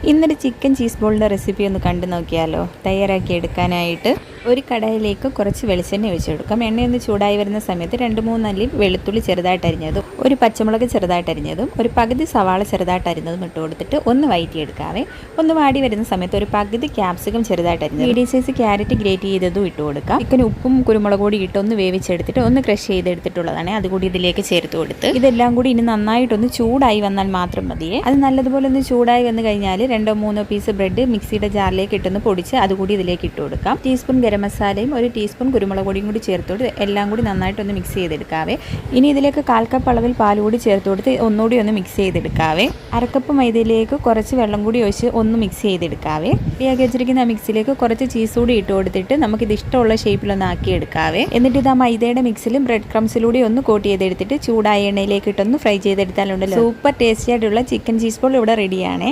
ഇന്നൊരു chicken cheese ബോളിൻ്റെ recipe ഒന്ന് കണ്ടു നോക്കിയാലോ. തയ്യാറാക്കി എടുക്കാനായിട്ട് ഒരു കടായിലേക്ക് കുറച്ച് വെളിച്ചെണ്ണ ഒഴിച്ചു കൊടുക്കാം. എണ്ണയൊന്ന് ചൂടായി വരുന്ന സമയത്ത് 2-3 അല്ലി വെളുത്തുള്ളി ചെറുതായിട്ട് അരിഞ്ഞതും ഒരു പച്ചമുളക് ചെറുതായിട്ട് അരിഞ്ഞതും ഒരു പകുതി സവാള ചെറുതായിട്ട് അരിഞ്ഞതും ഇട്ട് കൊടുത്തിട്ട് ഒന്ന് വഴറ്റിയെടുക്കാവേ. ഒന്ന് വാടി വരുന്ന സമയത്ത് ഒരു പകുതി ക്യാപ്സിക്കം ചെറുതായിട്ട് അരിഞ്ഞത്, മീഡിയം സൈസ് ക്യാരറ്റ് ഗ്രേറ്റ് ചെയ്തതും ഇട്ട് കൊടുക്കാം. ചിക്കൻ ഉപ്പും കുരുമുളക് പൊടി ഇട്ടൊന്ന് വേവിച്ചെടുത്തിട്ട് ഒന്ന് ക്രഷ് ചെയ്തെടുത്തിട്ടുള്ളതാണ്. അതുകൂടി ഇതിലേക്ക് ചേർത്ത് കൊടുത്ത് ഇതെല്ലാം കൂടി ഇനി നന്നായിട്ടൊന്ന് ചൂടായി വന്നാൽ മാത്രം മതിയേ. അത് നല്ലതുപോലെ ഒന്ന് ചൂടായി വന്നു കഴിഞ്ഞാൽ 2-3 പീസ് ബ്രെഡ് മിക്സിയുടെ ജാറിലേക്ക് ഇട്ടൊന്ന് പൊടിച്ച് അതുകൂടി ഇതിലേക്ക് ഇട്ട് കൊടുക്കാം. ടീസ്പൂൺ ഗരം മസാലയും ഒരു ടീസ്പൂൺ കുരുമുളക് പൊടിയും കൂടി ചേർത്തോട്ട് എല്ലാം കൂടി നന്നായിട്ടൊന്ന് മിക്സ് ചെയ്തെടുക്കാവേ. ഇനി ഇതിലേക്ക് 1/4 കപ്പ് അളവിൽ പാൽ കൂടി ചേർത്ത് കൊടുത്ത് ഒന്നുകൂടി ഒന്ന് മിക്സ് ചെയ്തെടുക്കാവേ. 1/2 കപ്പ് മൈദയിലേക്ക് കുറച്ച് വെള്ളം കൂടി ഒഴിച്ച് ഒന്ന് മിക്സ് ചെയ്തെടുക്കാവേ. റെഡിയാക്കി വെച്ചിരിക്കുന്ന മിക്സിലേക്ക് കുറച്ച് ചീസ് കൂടി ഇട്ട് കൊടുത്തിട്ട് നമുക്കിത് ഇഷ്ടമുള്ള ഷേപ്പിലൊന്ന് ആക്കി എടുക്കാവേ. എന്നിട്ട് ഇത് ആ മൈദയുടെ മിക്സിലും ബ്രെഡ് ക്രംസിലൂടെ ഒന്ന് കോട്ട് ചെയ്തെടുത്തിട്ട് ചൂടായ എണ്ണയിലേക്ക് ഇട്ടൊന്ന് ഫ്രൈ ചെയ്തെടുത്താലുണ്ടല്ലോ സൂപ്പർ ടേസ്റ്റി ആയിട്ടുള്ള ചിക്കൻ ചീസ് ബോൾ ഇവിടെ റെഡിയാണേ.